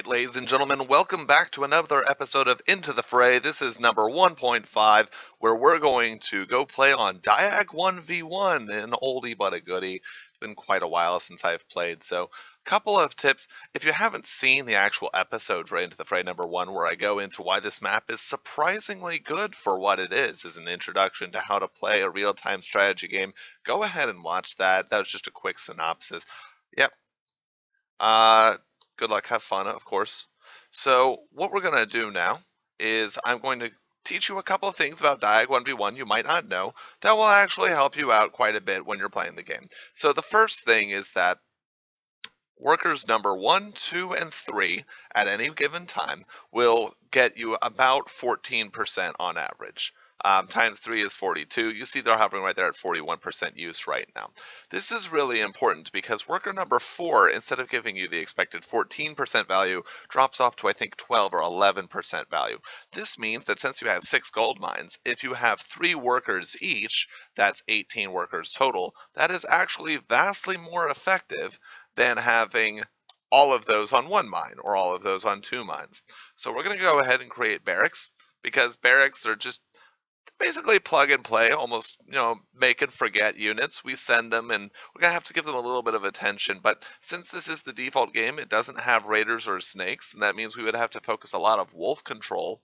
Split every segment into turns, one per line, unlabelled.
Alright, ladies and gentlemen, welcome back to another episode of Into the Fray. This is number 1.5, where we're going to go play on Diag 1v1, an oldie but a goodie. It's been quite a while since I've played, so a couple of tips. If you haven't seen the actual episode for Into the Fray number 1, where I go into why this map is surprisingly good for what it is as an introduction to how to play a real-time strategy game, go ahead and watch that. That was just a quick synopsis. Yep. Good luck, have fun, of course. So what we're going to do now is I'm going to teach you a couple of things about Diag 1v1 you might not know that will actually help you out quite a bit when you're playing the game. So the first thing is that workers number 1, 2, and 3 at any given time will get you about 14% on average. Times 3 is 42. You see they're hovering right there at 41% use right now. This is really important because worker number 4, instead of giving you the expected 14% value, drops off to I think 12 or 11% value. This means that since you have 6 gold mines, if you have 3 workers each, that's 18 workers total, that is actually vastly more effective than having all of those on 1 mine or all of those on 2 mines. So we're going to go ahead and create barracks, because barracks are just basically plug and play, almost, make and forget units. We send them and we're going to have to give them a little bit of attention, but since this is the default game, it doesn't have raiders or snakes, and that means we would have to focus a lot of wolf control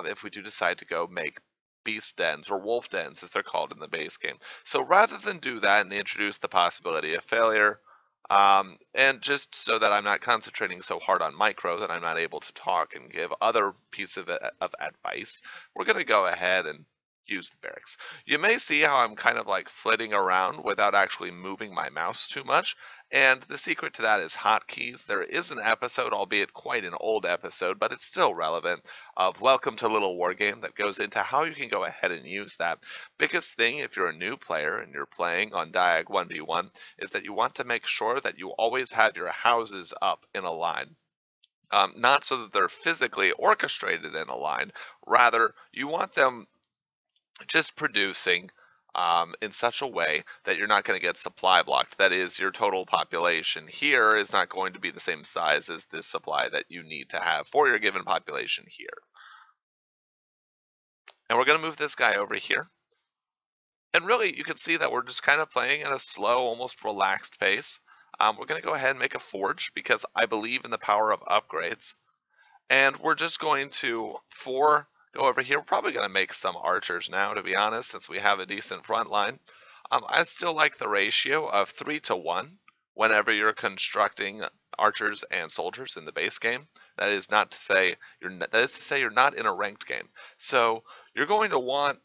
if we do decide to go make beast dens, or wolf dens as they're called in the base game. So rather than do that and introduce the possibility of failure, and just so that I'm not concentrating so hard on micro that I'm not able to talk and give other pieces of advice, we're going to go ahead and use the barracks. You may see how I'm kind of like flitting around without actually moving my mouse too much, and the secret to that is hotkeys. There is an episode, albeit quite an old episode, but it's still relevant, of Welcome to LittleWarGame that goes into how you can go ahead and use that. Biggest thing if you're a new player and you're playing on Diag 1v1 is that you want to make sure that you always have your houses up in a line. Not so that they're physically orchestrated in a line, rather you want them just producing in such a way that you're not going to get supply blocked. That is, your total population here is not going to be the same size as this supply that you need to have for your given population here. And we're going to move this guy over here. And really, you can see that we're just kind of playing at a slow, almost relaxed pace. We're going to go ahead and make a forge because I believe in the power of upgrades. And we're just going to, go over here. We're probably going to make some archers now, to be honest, since we have a decent front line. I still like the ratio of 3 to 1 whenever you're constructing archers and soldiers in the base game. That is not to say you're not in a ranked game. So you're going to want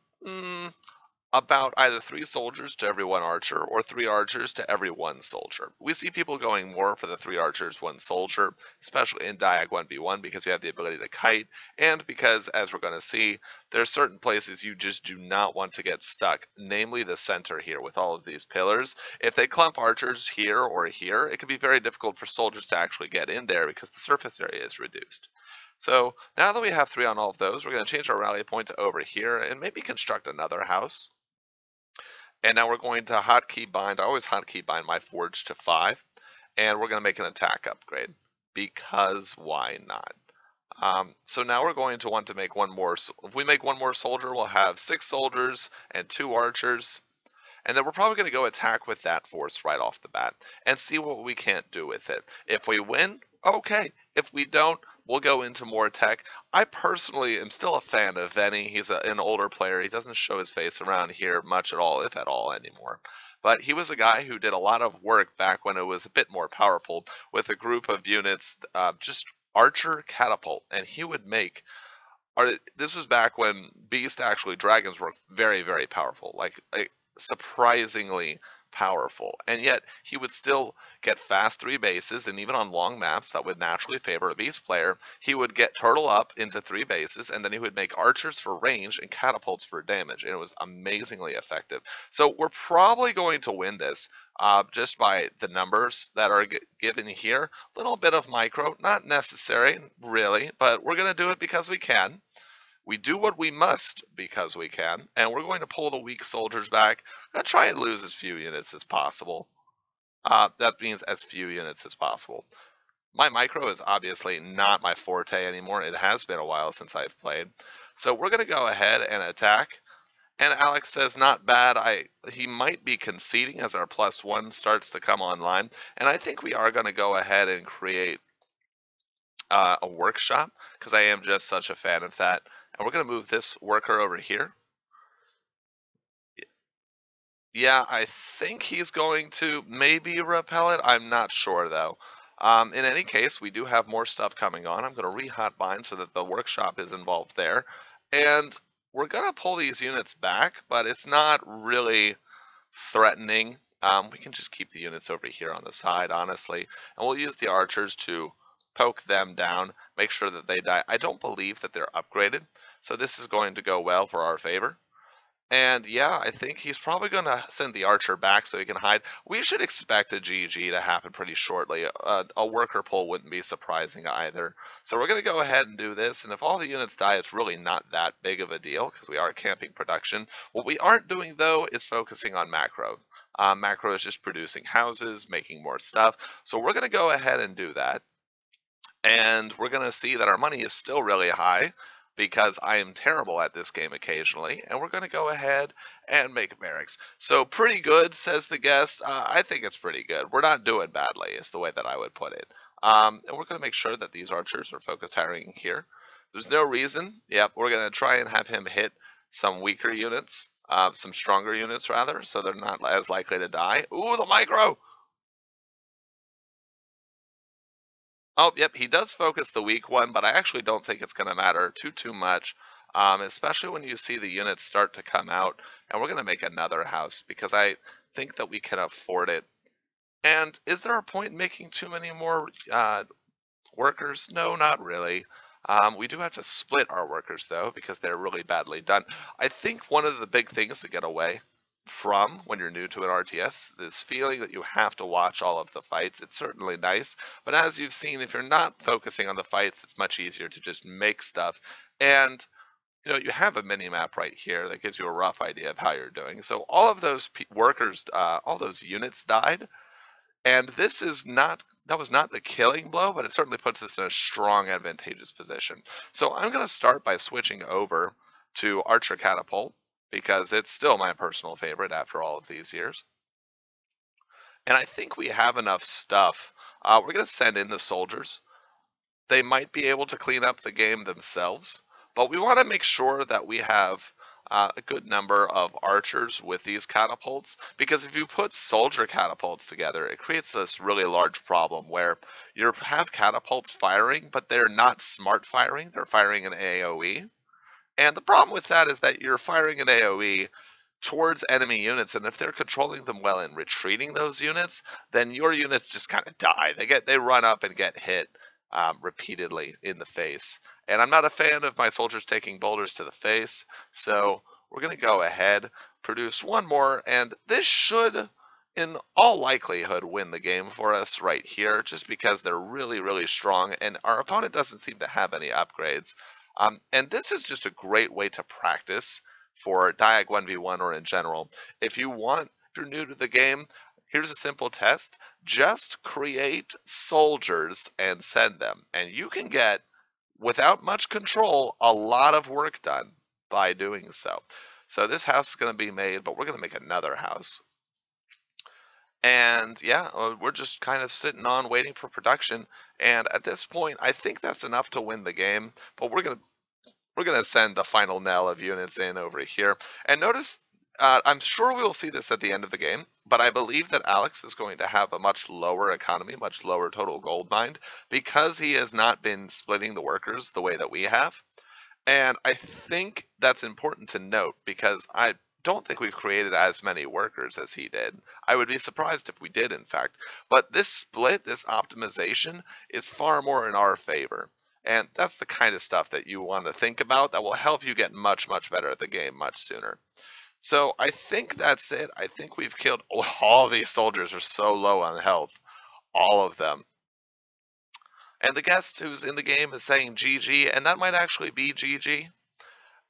about either 3 soldiers to every 1 archer, or 3 archers to every 1 soldier. We see people going more for the 3 archers, 1 soldier, especially in Diag 1v1 because you have the ability to kite, and because, as we're going to see, there are certain places you just do not want to get stuck, namely the center here with all of these pillars. If they clump archers here or here, it can be very difficult for soldiers to actually get in there because the surface area is reduced. So now that we have 3 on all of those, we're going to change our rally point to over here and maybe construct another house. And now we're going to hotkey bind. I always hotkey bind my forge to 5, and we're going to make an attack upgrade because why not? So now we're going to want to make 1 more. If we make 1 more soldier, we'll have 6 soldiers and 2 archers. And then we're probably going to go attack with that force right off the bat and see what we can't do with it. If we win, okay. If we don't, we'll go into more tech. I personally am still a fan of Venny. He's an older player. He doesn't show his face around here much at all, if at all, anymore. But he was a guy who did a lot of work back when it was a bit more powerful with a group of units, just archer catapult. And he would make... This was back when dragons were very, very powerful. Like surprisingly powerful, and yet he would still get fast 3 bases, and even on long maps that would naturally favor a beast player, he would get turtle up into 3 bases, and then he would make archers for range and catapults for damage, and it was amazingly effective. So we're probably going to win this just by the numbers that are given here. A little bit of micro, not necessary really, but we're going to do it because we can. We do what we must because we can, and we're going to pull the weak soldiers back. We're going to try and lose as few units as possible. That means as few units as possible. My micro is obviously not my forte anymore. It has been a while since I've played. So we're going to go ahead and attack. And Alex says, not bad. He might be conceding as our +1 starts to come online. And I think we are going to go ahead and create a workshop because I am just such a fan of that. And we're going to move this worker over here. Yeah, I think he's going to maybe repel it. I'm not sure though. In any case, we do have more stuff coming on. I'm going to re-hotbind so that the workshop is involved there. And we're going to pull these units back, but it's not really threatening. We can just keep the units over here on the side, honestly. And we'll use the archers to poke them down, make sure that they die. I don't believe that they're upgraded, so this is going to go well for our favor. And yeah, I think he's probably going to send the archer back so he can hide. We should expect a GG to happen pretty shortly. A worker pull wouldn't be surprising either. So we're going to go ahead and do this. And if all the units die, it's really not that big of a deal because we are camping production. What we aren't doing, though, is focusing on macro. Macro is just producing houses, making more stuff. So we're going to go ahead and do that. And we're going to see that our money is still really high because I am terrible at this game occasionally. And we're going to go ahead and make barracks. So pretty good, says the guest. I think it's pretty good. We're not doing badly is the way that I would put it. And we're going to make sure that these archers are focused hiring here. There's no reason. Yep, we're going to try and have him hit some weaker units, some stronger units rather, so they're not as likely to die. Ooh, the micro! Oh, yep, he does focus the weak one, but I actually don't think it's going to matter too much, especially when you see the units start to come out. And we're going to make another house because I think that we can afford it. And is there a point in making too many more workers? No, not really. We do have to split our workers, though, because they're really badly done. I think one of the big things to get away from when you're new to an RTS, this feeling that you have to watch all of the fights. It's certainly nice, but as you've seen, if you're not focusing on the fights, it's much easier to just make stuff. And you know, you have a mini map right here that gives you a rough idea of how you're doing. So all of those workers, all those units died, and this is not, that was not the killing blow, but it certainly puts us in a strong, advantageous position. So I'm going to start by switching over to Archer Catapult, because it's still my personal favorite after all of these years. And I think we have enough stuff. We're going to send in the soldiers. They might be able to clean up the game themselves, but we want to make sure that we have a good number of archers with these catapults, because if you put soldier catapults together, it creates this really large problem where you have catapults firing, but they're not smart firing. They're firing an AoE. And the problem with that is that you're firing an AoE towards enemy units, and if they're controlling them well and retreating those units, then your units just kind of die. They run up and get hit repeatedly in the face. And I'm not a fan of my soldiers taking boulders to the face, so we're going to go ahead, produce one more, and this should, in all likelihood, win the game for us right here, just because they're really, really strong, and our opponent doesn't seem to have any upgrades. And this is just a great way to practice for Diag 1v1 or in general. If you're new to the game, here's a simple test. Just create soldiers and send them. And you can get, without much control, a lot of work done by doing so. So this house is going to be made, but we're going to make another house. And yeah, we're just kind of sitting on waiting for production. And at this point, I think that's enough to win the game. But we're gonna send the final knell of units in over here. And notice, I'm sure we will see this at the end of the game, but I believe that Alex is going to have a much lower economy, much lower total gold mined, because he has not been splitting the workers the way that we have. And I think that's important to note because I don't think we've created as many workers as he did. I would be surprised if we did, in fact. But this split, this optimization, is far more in our favor. And that's the kind of stuff that you want to think about that will help you get much, much better at the game much sooner. So I think that's it. I think we've killed, all these soldiers are so low on health. All of them. And the guest who's in the game is saying GG, and that might actually be GG.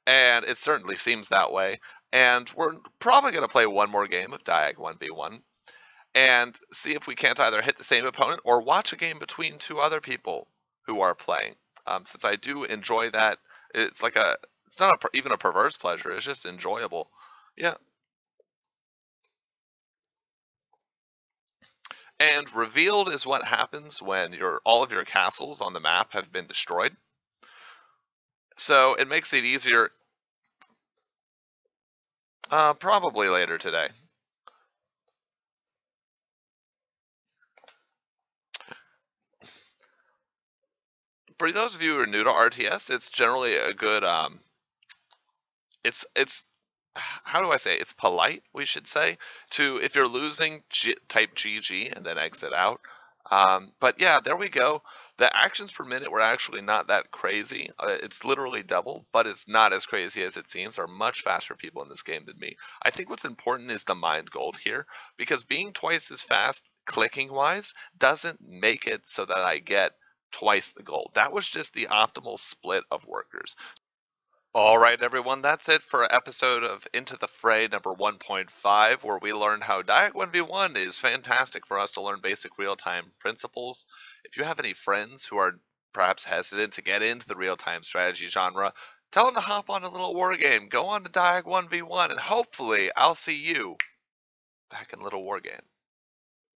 And it certainly seems that way. And we're probably going to play one more game of Diag 1v1. and see if we can't either hit the same opponent or watch a game between two other people who are playing. Since I do enjoy that, it's like it's not even a perverse pleasure, it's just enjoyable. Yeah. And revealed is what happens when all of your castles on the map have been destroyed. So it makes it easier. Probably later today. For those of you who are new to RTS, it's generally a good it's how do I say it? It's polite, we should say, to if you're losing, type GG and then exit out. But yeah, there we go. The actions per minute were actually not that crazy. It's literally double, but it's not as crazy as it seems. There are much faster people in this game than me. I think what's important is the mind gold here, because being twice as fast clicking wise doesn't make it so that I get twice the gold. That was just the optimal split of workers. All right, everyone, that's it for episode of Into the Fray number 1.5, where we learned how Diag 1v1 is fantastic for us to learn basic real-time principles. If you have any friends who are perhaps hesitant to get into the real-time strategy genre, tell them to hop on a little war game, go on to Diag 1v1, and hopefully I'll see you back in Little War Game.